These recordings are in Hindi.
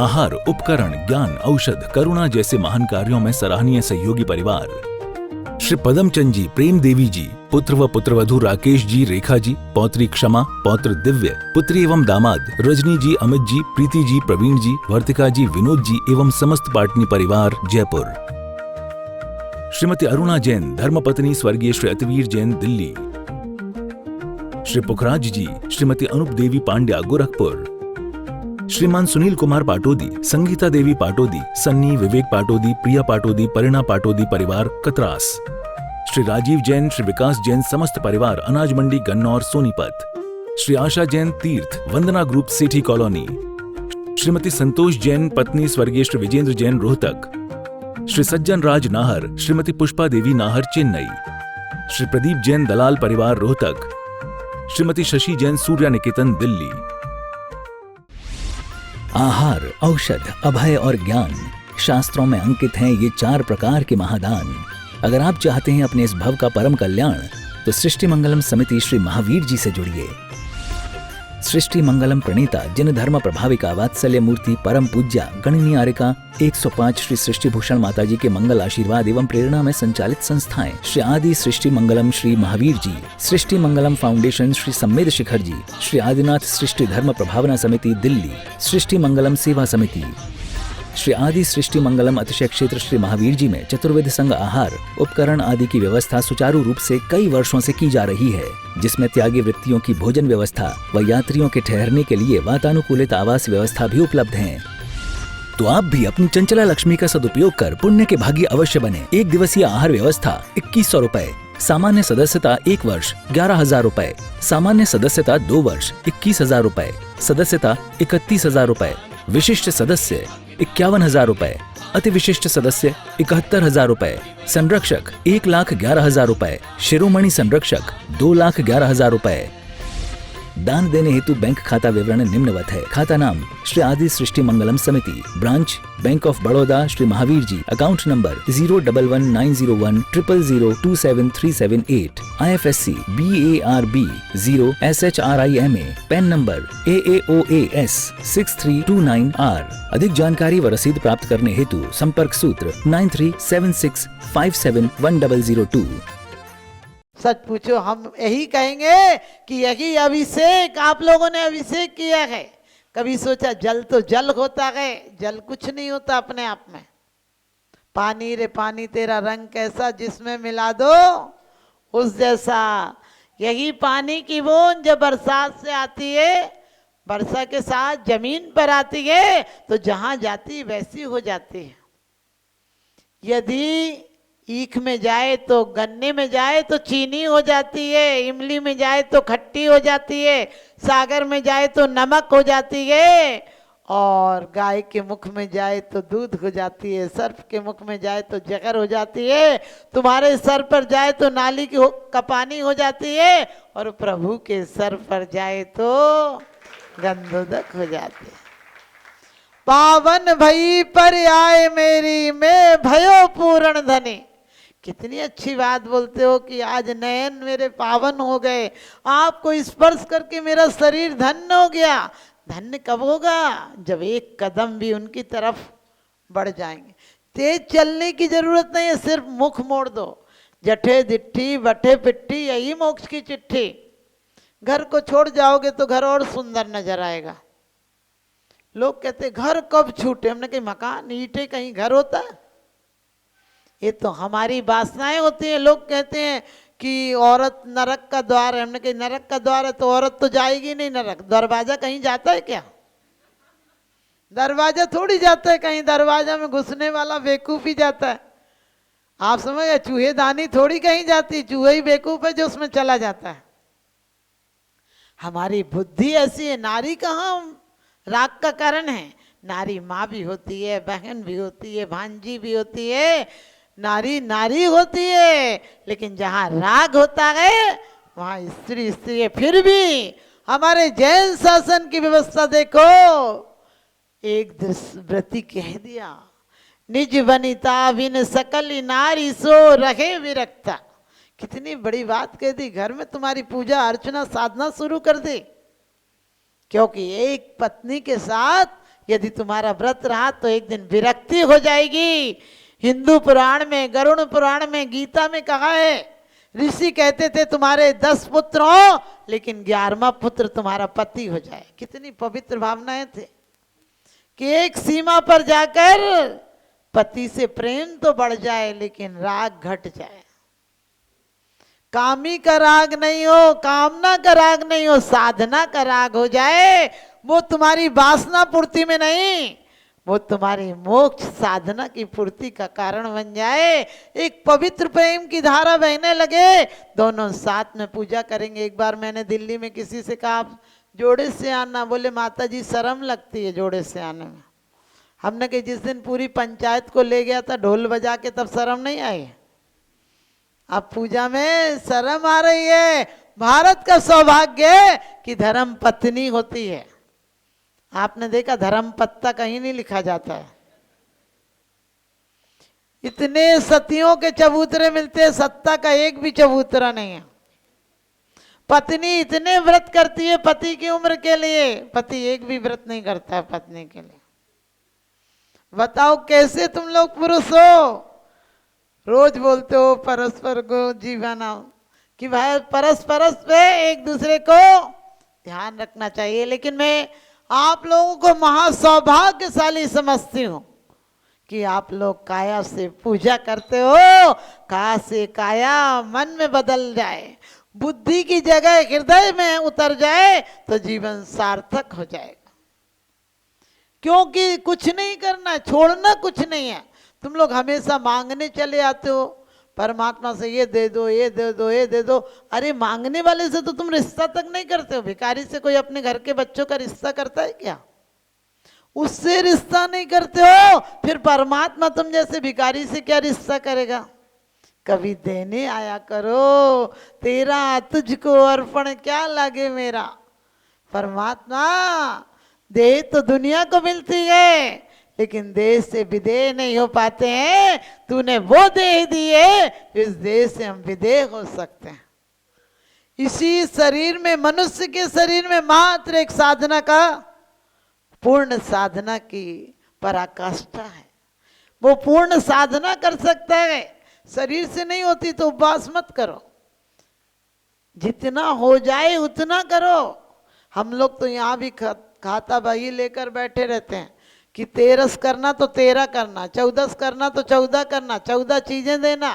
आहार, उपकरण, ज्ञान, औषध, करुणा जैसे महान कार्यों में सराहनीय सहयोगी परिवार। श्री पदमचंद जी, प्रेम देवी जी, पुत्र व पुत्रवधू राकेश जी, रेखा जी, पौत्री क्षमा, पौत्र दिव्य, पुत्री एवं दामाद रजनी जी, अमित जी, प्रीति जी, प्रवीण जी, वर्तिका जी, विनोद जी एवं समस्त पाटनी परिवार, जयपुर। श्रीमती अरुणा जैन, धर्मपत्नी स्वर्गीय श्री अतिवीर जैन, दिल्ली। श्री पुखराज जी, श्रीमती अनूप देवी पांड्या, गोरखपुर। श्रीमान सुनील कुमार पाटोदी, संगीता देवी पाटोदी, सन्नी, विवेक पाटोदी, प्रिया पाटोदी, परिणा पाटोदी परिवार, कतरास। श्री राजीव जैन, श्री विकास जैन, समस्त परिवार, अनाज मंडी, गन्नौर, सोनीपत। श्री आशा जैन, तीर्थ, वंदना ग्रुप, सेठी कॉलोनी। श्रीमती संतोष जैन, पत्नी स्वर्गीय श्री विजेंद्र जैन, रोहतक। श्री सज्जन राज नाहर, श्रीमती पुष्पा देवी नाहर, चेन्नई। श्री प्रदीप जैन, दलाल परिवार, रोहतक। श्रीमती शशि जैन, सूर्या निकेतन, दिल्ली। आहार, औषध, अभय और ज्ञान, शास्त्रों में अंकित हैं ये 4 प्रकार के महादान। अगर आप चाहते हैं अपने इस भव का परम कल्याण, तो सृष्टि मंगलम समिति श्री महावीर जी से जुड़िए। सृष्टि मंगलम प्रणीता, जिन धर्म प्रभाविका, वात्सल्य मूर्ति, परम पूज्या, गणनीयारिका 105 श्री सृष्टि भूषण माता जी के मंगल आशीर्वाद एवं प्रेरणा में संचालित संस्थाएं श्री आदि सृष्टि मंगलम श्री महावीर जी, सृष्टि मंगलम फाउंडेशन श्री सम्मेद शिखर जी, श्री आदिनाथ सृष्टि धर्म प्रभावना समिति, दिल्ली, सृष्टि मंगलम सेवा समिति, श्री आदि सृष्टि मंगलम अतिशय क्षेत्र श्री महावीर जी में चतुर्विध संघ आहार, उपकरण आदि की व्यवस्था सुचारू रूप से कई वर्षों से की जा रही है, जिसमें त्यागी वृत्तियों की भोजन व्यवस्था व यात्रियों के ठहरने के लिए वातानुकूलित आवास व्यवस्था भी उपलब्ध है। तो आप भी अपनी चंचला लक्ष्मी का सदुपयोग कर पुण्य के भागी अवश्य बने। 1 दिवसीय आहार व्यवस्था 2100 रुपए, सामान्य सदस्यता 1 वर्ष 11,000 रुपए, सामान्य सदस्यता 2 वर्ष 21,000 रुपए, सदस्यता 31,000 रुपए, विशिष्ट सदस्य 51,000 रुपए, अति विशिष्ट सदस्य 71,000 रुपए, संरक्षक 1,11,000 रुपए, शिरोमणि संरक्षक 2,11,000 रुपए। दान देने हेतु बैंक खाता विवरण निम्नवत है। खाता नाम श्री आदि Srishti Mangalam Samiti, branch bank of Baroda, Shri Mahavir ji, account number 0119010027378, IFSC BARB 0SHRIMA, PAN number AAOAS 6329R। अधिक जानकारी व रसीद प्राप्त करने हेतु संपर्क सूत्र 9376571002। सच पूछो, हम यही कहेंगे कि यही अभिषेक आप लोगों ने अभिषेक किया है। कभी सोचा जल तो जल होता है? जल कुछ नहीं होता अपने आप में। पानी रे पानी तेरा रंग कैसा, जिसमें मिला दो उस जैसा। यही पानी की बूंद जब बरसात से आती है, वर्षा के साथ जमीन पर आती है, तो जहां जाती वैसी हो जाती है। यदि ईख में जाए तो, गन्ने में जाए तो चीनी हो जाती है, इमली में जाए तो खट्टी हो जाती है, सागर में जाए तो नमक हो जाती है, और गाय के मुख में जाए तो दूध हो जाती है, सर्प के मुख में जाए तो जहर हो जाती है, तुम्हारे सर पर जाए तो नाली का पानी हो जाती है, और प्रभु के सर पर जाए तो गंधोदक हो जाती है। पावन भई पर आए मेरी, मैं भयो पूर्ण धनी। कितनी अच्छी बात बोलते हो कि आज नयन मेरे पावन हो गए, आपको स्पर्श करके मेरा शरीर धन्य हो गया। धन्य कब होगा? जब एक कदम भी उनकी तरफ बढ़ जाएंगे। तेज चलने की जरूरत नहीं है, सिर्फ मुख मोड़ दो। जठे दिट्ठी बठे पिट्ठी, यही मोक्ष की चिट्ठी। घर को छोड़ जाओगे तो घर और सुंदर नजर आएगा। लोग कहते घर कब छूटे, हमने कहीं मकान ईंटे कहीं घर होता है? ये तो हमारी वासनाएं होती हैं। लोग कहते हैं कि औरत नरक का द्वार है, हमने कहीं नरक का द्वार है तो औरत तो जाएगी नहीं नरक। दरवाजा कहीं जाता है क्या? दरवाजा थोड़ी जाता है कहीं, दरवाजा में घुसने वाला बेवकूफ ही जाता है। आप समझ गए? चूहेदानी थोड़ी कहीं जाती, चूहे ही बेवकूफ है जो उसमें चला जाता है। हमारी बुद्धि ऐसी है। नारी कहाँ राग का कारण है? नारी माँ भी होती है, बहन भी होती है, भांजी भी होती है, नारी नारी होती है। लेकिन जहाँ राग होता है वहाँ स्त्री स्त्री है। फिर भी हमारे जैन शासन की व्यवस्था देखो, एक व्रती कह दिया, निज वनिता बिन सकल नारी सो रहे विरक्ता। कितनी बड़ी बात कह दी। घर में तुम्हारी पूजा अर्चना साधना शुरू कर दी, क्योंकि एक पत्नी के साथ यदि तुम्हारा व्रत रहा तो एक दिन विरक्ति हो जाएगी। हिंदू पुराण में, गरुड़ पुराण में, गीता में कहा है, ऋषि कहते थे तुम्हारे 10 पुत्र हो लेकिन 11वां पुत्र तुम्हारा पति हो जाए। कितनी पवित्र भावनाएं थे कि एक सीमा पर जाकर पति से प्रेम तो बढ़ जाए लेकिन राग घट जाए। कामी का राग नहीं हो, कामना का राग नहीं हो, साधना का राग हो जाए। वो तुम्हारी वासना पूर्ति में नहीं, वो तुम्हारी मोक्ष साधना की पूर्ति का कारण बन जाए। एक पवित्र प्रेम की धारा बहने लगे, दोनों साथ में पूजा करेंगे। एक बार मैंने दिल्ली में किसी से कहा आप जोड़े से आना, बोले माता जी शर्म लगती है जोड़े से आने में। हमने कहा जिस दिन पूरी पंचायत को ले गया था ढोल बजा के, तब शर्म नहीं आई। अब पूजा में शर्म आ रही है। भारत का सौभाग्य है कि धर्म पत्नी होती है। आपने देखा धर्म पत्ता कहीं नहीं लिखा जाता है। इतने सतियों के चबूतरे मिलते हैं, सत्ता का एक भी चबूतरा नहीं है। पत्नी इतने व्रत करती है पति की उम्र के लिए, पति एक भी व्रत नहीं करता है पत्नी के लिए। बताओ कैसे तुम लोग पुरुष हो। रोज बोलते हो परस्पर को जीवन कि भाई परस्पर पे एक दूसरे को ध्यान रखना चाहिए, लेकिन मैं आप लोगों को महासौभाग्यशाली समझती हूँ कि आप लोग काया से पूजा करते हो। का से काया मन में बदल जाए, बुद्धि की जगह हृदय में उतर जाए तो जीवन सार्थक हो जाएगा। क्योंकि कुछ नहीं करना, छोड़ना कुछ नहीं है। तुम लोग हमेशा मांगने चले आते हो परमात्मा से, ये दे दो, ये दे दो, ये दे दो। अरे मांगने वाले से तो तुम रिश्ता तक नहीं करते हो। भिखारी से कोई अपने घर के बच्चों का रिश्ता करता है क्या? उससे रिश्ता नहीं करते हो, फिर परमात्मा तुम जैसे भिखारी से क्या रिश्ता करेगा? कभी देने आया करो, तेरा तुझको अर्पण क्या लगे मेरा। परमात्मा देह तो दुनिया को मिलती है लेकिन देह से विदेह नहीं हो पाते हैं। तूने वो देह दी है, इस देह से हम विदेह हो सकते हैं। इसी शरीर में, मनुष्य के शरीर में मात्र एक साधना का, पूर्ण साधना की पराकाष्ठा है। वो पूर्ण साधना कर सकता है, शरीर से नहीं होती तो उपवास मत करो, जितना हो जाए उतना करो। हम लोग तो यहाँ भी खाता बही लेकर बैठे रहते हैं कि 13 करना तो 13 करना, 14 करना तो 14 करना, 14 चीजें देना।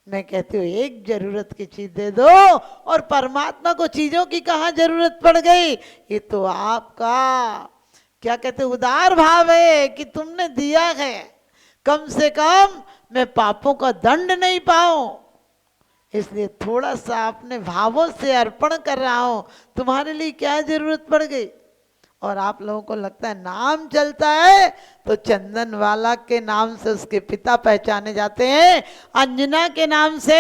मैं कहती हूँ एक जरूरत की चीज दे दो। और परमात्मा को चीजों की कहाँ जरूरत पड़ गई? ये तो आपका क्या कहते उदार भाव है कि तुमने दिया है, कम से कम मैं पापों का दंड नहीं पाऊं, इसलिए थोड़ा सा अपने भावों से अर्पण कर रहा हूं। तुम्हारे लिए क्या जरूरत पड़ गई? और आप लोगों को लगता है नाम चलता है तो चंदन वाला के नाम से उसके पिता पहचाने जाते हैं, अंजना के नाम से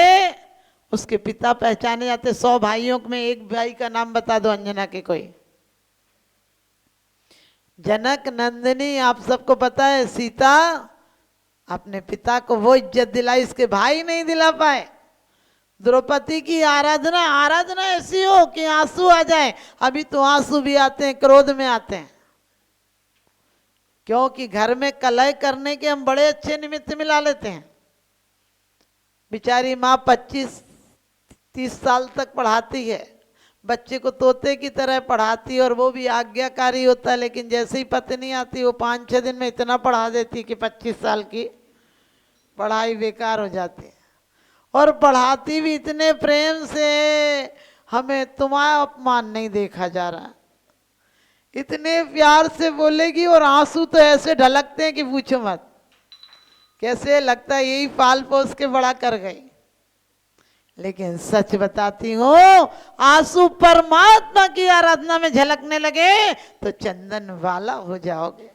उसके पिता पहचाने जाते हैं। 100 भाइयों में एक भाई का नाम बता दो अंजना के कोई। जनक नंदिनी आप सबको पता है, सीता अपने पिता को वो इज्जत दिलाई, इसके भाई नहीं दिला पाए। द्रौपदी की आराधना, आराधना ऐसी हो कि आंसू आ जाए। अभी तो आंसू भी आते हैं, क्रोध में आते हैं, क्योंकि घर में कलह करने के हम बड़े अच्छे निमित्त मिला लेते हैं। बेचारी माँ 25-30 साल तक पढ़ाती है, बच्चे को तोते की तरह पढ़ाती है और वो भी आज्ञाकारी होता है, लेकिन जैसे ही पत्नी आती वो 5-6 दिन में इतना पढ़ा देती कि 25 साल की पढ़ाई बेकार हो जाती है। और पढ़ाती भी इतने प्रेम से, हमें तुम्हारा अपमान नहीं देखा जा रहा, इतने प्यार से बोलेगी और आंसू तो ऐसे ढलकते हैं कि पूछो मत। कैसे लगता है यही पाल पोस के बड़ा कर गई। लेकिन सच बताती हूँ, आंसू परमात्मा की आराधना में झलकने लगे तो चंदन वाला हो जाओगे।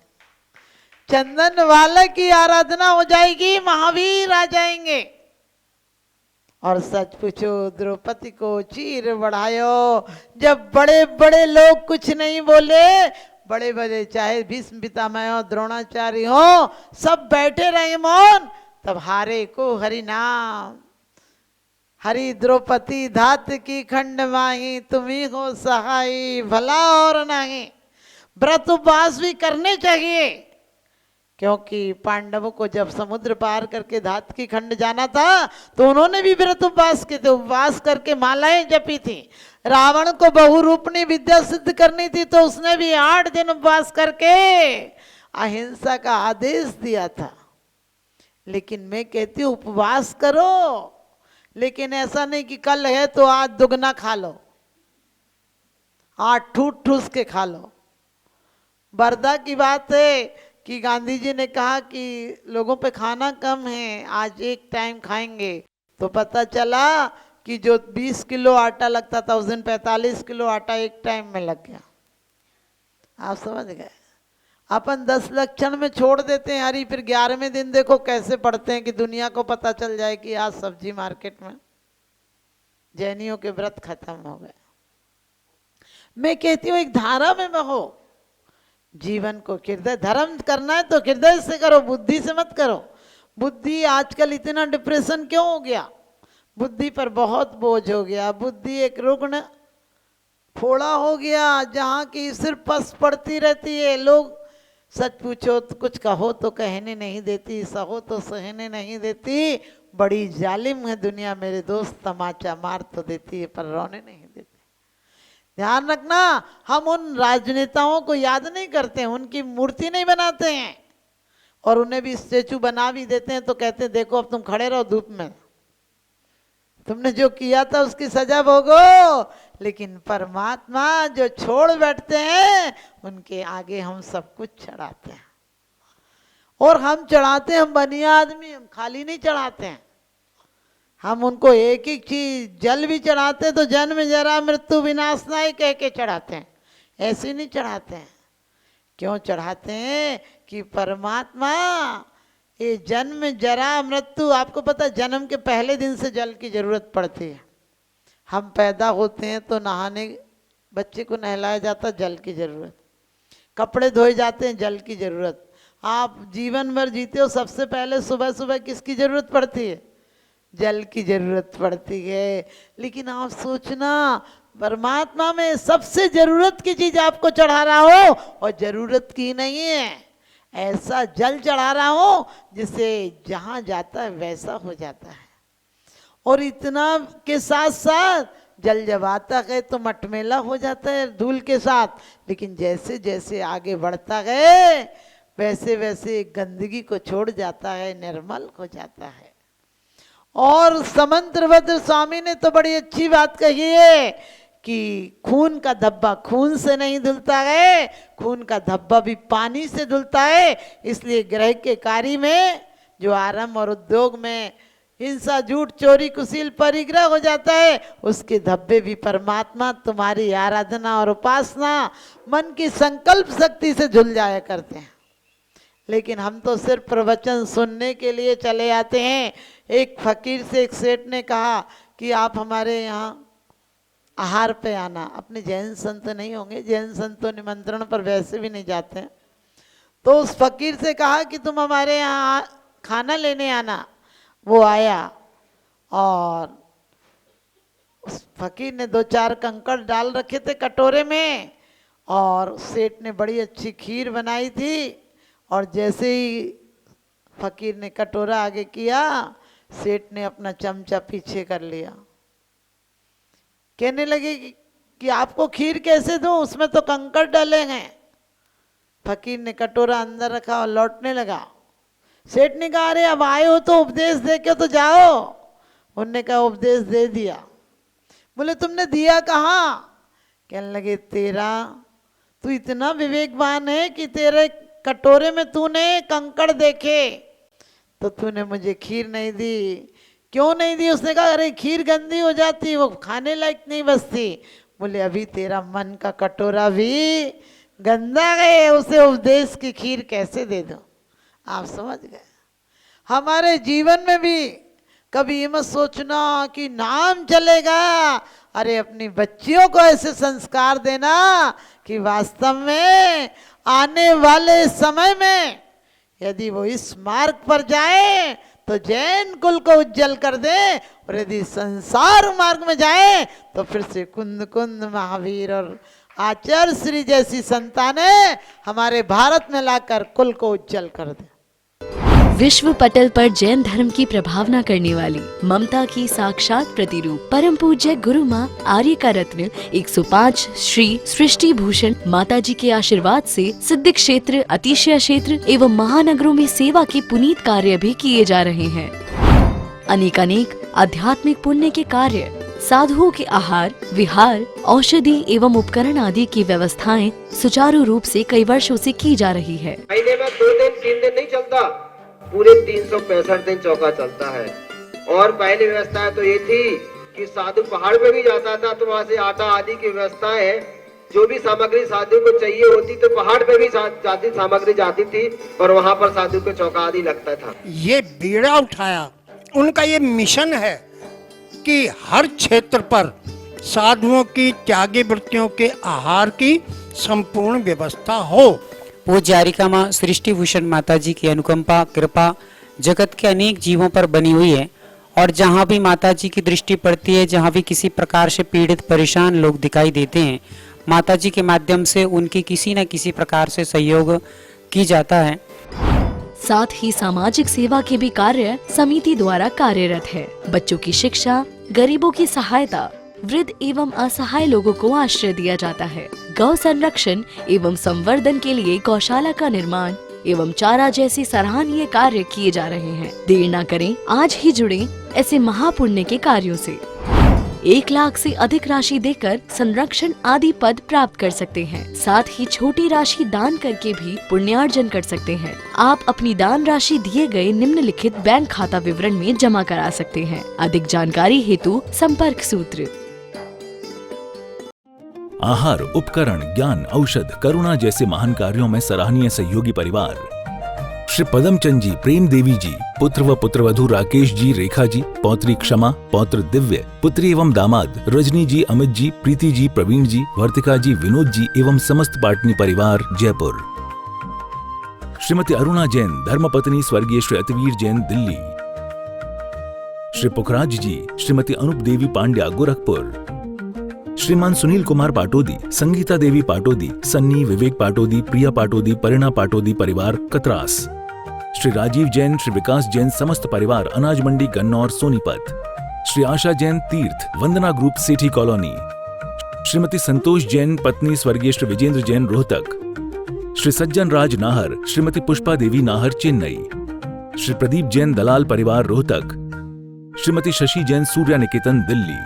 चंदन वाला की आराधना हो जाएगी, महावीर आ जाएंगे। और सच पूछो, द्रौपदी को चीर बढ़ायो। जब बड़े बड़े लोग कुछ नहीं बोले, बड़े बड़े चाहे भीष्म पितामह हो, द्रोणाचार्य हो, सब बैठे रहे मौन, तब हारे को हरि नाम। हरि द्रौपदी धात की खंड माही, तुम्ही हो सहाई भला और नाही। व्रत उपवास भी करने चाहिए, क्योंकि पांडवों को जब समुद्र पार करके धातकी खंड जाना था तो उन्होंने भी व्रत उपवास किए थे, उपवास करके मालाएं जपी थी। रावण को बहुरूपणी विद्या सिद्ध करनी थी तो उसने भी 8 दिन उपवास करके अहिंसा का आदेश दिया था। लेकिन मैं कहती हूँ उपवास करो, लेकिन ऐसा नहीं कि कल है तो आज दुगना खा लो, आज ठूस ठूस के खा लो। बरदा की बात है कि गांधी जी ने कहा कि लोगों पे खाना कम है, आज एक टाइम खाएंगे, तो पता चला कि जो 20 किलो आटा लगता था उस दिन 45 किलो आटा एक टाइम में लग गया। आप समझ गए। अपन 10 लक्षण में छोड़ देते हैं हरी, फिर 11वें दिन देखो कैसे पढ़ते हैं कि दुनिया को पता चल जाए कि आज सब्जी मार्केट में। जैनियों के व्रत खत्म हो गए। मैं कहती हूँ एक धारा में बहो, जीवन को हृदय धर्म करना है तो हृदय से करो, बुद्धि से मत करो। बुद्धि आजकल इतना डिप्रेशन क्यों हो गया? बुद्धि पर बहुत बोझ हो गया। बुद्धि एक रुग्ण फोड़ा हो गया जहाँ की सिर्फ पस पड़ती रहती है। लोग सच पूछो तो कुछ कहो तो कहने नहीं देती, सहो तो सहने नहीं देती। बड़ी जालिम है दुनिया मेरे दोस्त, तमाचा मार तो देती है पर रोने नहीं देती। ध्यान रखना, हम उन राजनेताओं को याद नहीं करते हैं, उनकी मूर्ति नहीं बनाते हैं, और उन्हें भी स्टेचू बना भी देते हैं तो कहते हैं देखो अब तुम खड़े रहो धूप में, तुमने जो किया था उसकी सजा भोगो। लेकिन परमात्मा जो छोड़ बैठते हैं उनके आगे हम सब कुछ चढ़ाते हैं। और हम चढ़ाते हैं, हम बनिया आदमी, हम खाली नहीं चढ़ाते हैं। हम उनको एक एक चीज, जल भी चढ़ाते हैं तो जन्म जरा मृत्यु विनाश नहीं कह के चढ़ाते हैं, ऐसे नहीं चढ़ाते हैं। क्यों चढ़ाते हैं कि परमात्मा ये जन्म जरा मृत्यु, आपको पता जन्म के पहले दिन से जल की जरूरत पड़ती है। हम पैदा होते हैं तो नहाने, बच्चे को नहलाया जाता, जल की जरूरत। कपड़े धोए जाते हैं, जल की जरूरत। आप जीवन भर जीते हो, सबसे पहले सुबह सुबह किसकी जरूरत पड़ती है? जल की जरूरत पड़ती है। लेकिन आप सोचना, परमात्मा में सबसे जरूरत की चीज आपको चढ़ा रहा हो और जरूरत की नहीं है, ऐसा जल चढ़ा रहा हो जिसे जहां जाता है वैसा हो जाता है। और इतना के साथ साथ जल जब आता है तो मटमेला हो जाता है धूल के साथ, लेकिन जैसे जैसे आगे बढ़ता है वैसे वैसे गंदगी को छोड़ जाता है, निर्मल हो जाता है। और समंत्रभद्र स्वामी ने तो बड़ी अच्छी बात कही है कि खून का धब्बा खून से नहीं धुलता है, खून का धब्बा भी पानी से धुलता है। इसलिए ग्रह के कार्य में जो आरंभ और उद्योग में हिंसा, झूठ, चोरी, कुशील, परिग्रह हो जाता है, उसके धब्बे भी परमात्मा तुम्हारी आराधना और उपासना, मन की संकल्प शक्ति से धुल जाया करते हैं। लेकिन हम तो सिर्फ प्रवचन सुनने के लिए चले आते हैं। एक फकीर से एक सेठ ने कहा कि आप हमारे यहाँ आहार पे आना। अपने जैन संत नहीं होंगे, जैन संत तो निमंत्रण पर वैसे भी नहीं जाते हैं। तो उस फकीर से कहा कि तुम हमारे यहाँ खाना लेने आना। वो आया और उस फकीर ने 2-4 कंकड़ डाल रखे थे कटोरे में, और सेठ ने बड़ी अच्छी खीर बनाई थी। और जैसे ही फकीर ने कटोरा आगे किया, सेठ ने अपना चमचा पीछे कर लिया। कहने लगे कि आपको खीर कैसे दूं, उसमें तो कंकड़ डले हैं। फकीर ने कटोरा अंदर रखा और लौटने लगा। सेठ ने कहा अरे अब आए हो तो उपदेश दे के तो जाओ। उनने कहा उपदेश दे दिया। बोले तुमने दिया कहाँ? कहने लगे तेरा, तू इतना विवेकवान है कि तेरे कटोरे में तूने कंकड़ देखे तो तूने मुझे खीर नहीं दी। क्यों नहीं दी? उसने कहा अरे खीर गंदी हो जाती, वो खाने लायक नहीं बचती। बोले अभी तेरा मन का कटोरा भी गंदा है, उसे उपदेश की खीर कैसे दे दो? आप समझ गए। हमारे जीवन में भी कभी ये मत सोचना कि नाम चलेगा। अरे अपनी बच्चियों को ऐसे संस्कार देना कि वास्तव में आने वाले समय में यदि वो इस मार्ग पर जाए तो जैन कुल को उज्जवल कर दे, और यदि संसार मार्ग में जाए तो फिर से कुंद कुंद महावीर और आचार्य श्री जैसी संतानें हमारे भारत में लाकर कुल को उज्जवल कर दे। विश्व पटल पर जैन धर्म की प्रभावना करने वाली ममता की साक्षात प्रतिरूप परम पूज्य गुरु माँ आर्य का रत्न 105 श्री सृष्टि भूषण माता जी के आशीर्वाद से सिद्ध क्षेत्र, अतिशय क्षेत्र एवं महानगरों में सेवा के पुनीत कार्य भी किए जा रहे हैं। अनेकानेक आध्यात्मिक पुण्य के कार्य, साधुओं के आहार, विहार, औषधि एवं उपकरण आदि की व्यवस्थाएं सुचारू रूप से कई वर्षों से की जा रही है। महीने में 2 दिन 3 दिन नहीं चलता, पूरे 365 दिन चौका चलता है। और पहली व्यवस्था तो ये थी कि साधु पहाड़ पे भी जाता था तो वहाँ से आटा आदि की व्यवस्थाएं है, जो भी सामग्री साधु को चाहिए होती तो पहाड़ पे भी जाती सामग्री जाती थी और वहाँ पर साधु को चौका आदि लगता था। ये बीड़ा उठाया, उनका ये मिशन है कि हर क्षेत्र पर साधुओं की त्यागी वृत्तियों के आहार की संपूर्ण व्यवस्था हो। पूज्य आर्यिका माँ सृष्टि भूषण माता जी की अनुकंपा कृपा जगत के अनेक जीवों पर बनी हुई है और जहाँ भी माता जी की दृष्टि पड़ती है, जहाँ भी किसी प्रकार से पीड़ित परेशान लोग दिखाई देते हैं, माता जी के माध्यम से उनकी किसी न किसी प्रकार से सहयोग की जाता है। साथ ही सामाजिक सेवा के भी कार्य समिति द्वारा कार्यरत है। बच्चों की शिक्षा, गरीबों की सहायता, वृद्ध एवं असहाय लोगों को आश्रय दिया जाता है। गौ संरक्षण एवं संवर्धन के लिए गौशाला का निर्माण एवं चारा जैसे सराहनीय कार्य किए जा रहे हैं। देर न करें, आज ही जुड़े ऐसे महापुण्य के कार्यों से। 1 लाख से अधिक राशि देकर संरक्षण आदि पद प्राप्त कर सकते हैं। साथ ही छोटी राशि दान करके भी पुण्यार्जन कर सकते हैं। आप अपनी दान राशि दिए गए निम्नलिखित बैंक खाता विवरण में जमा करा सकते हैं। अधिक जानकारी हेतु संपर्क सूत्र। आहार, उपकरण, ज्ञान, औषध, करुणा जैसे महान कार्यों में सराहनीय सहयोगी परिवार श्री पदमचंद जी, प्रेम देवी जी, पुत्र व पुत्रवधू राकेश जी, रेखा जी, पौत्री क्षमा, पौत्र दिव्य, पुत्री एवं दामाद रजनी जी, अमित जी, प्रीति जी, प्रवीण जी, वर्तिका जी, विनोद जी एवं समस्त पाटनी परिवार जयपुर। श्रीमती अरुणा जैन, धर्मपत्नी स्वर्गीय श्री अतिवीर जैन, दिल्ली। श्री पुखराज जी, श्रीमती अनूप देवी पांड्या, गोरखपुर। श्रीमान सुनील कुमार पाटोदी, संगीता देवी पाटोदी, सन्नी, विवेक पाटोदी, प्रिया पाटोदी, परिणा पाटोदी परिवार, कतरास। श्री राजीव जैन, श्री विकास जैन, समस्त परिवार, अनाज मंडी, गन्नौर, सोनीपत। श्री आशा जैन, तीर्थ, वंदना ग्रुप, सेठी कॉलोनी। श्रीमती संतोष जैन, पत्नी स्वर्गीय श्री विजेंद्र जैन, रोहतक। श्री सज्जन राज नाहर, श्रीमती पुष्पा देवी नाहर, चेन्नई। श्री प्रदीप जैन, दलाल परिवार, रोहतक। श्रीमती शशि जैन, सूर्या निकेतन, दिल्ली।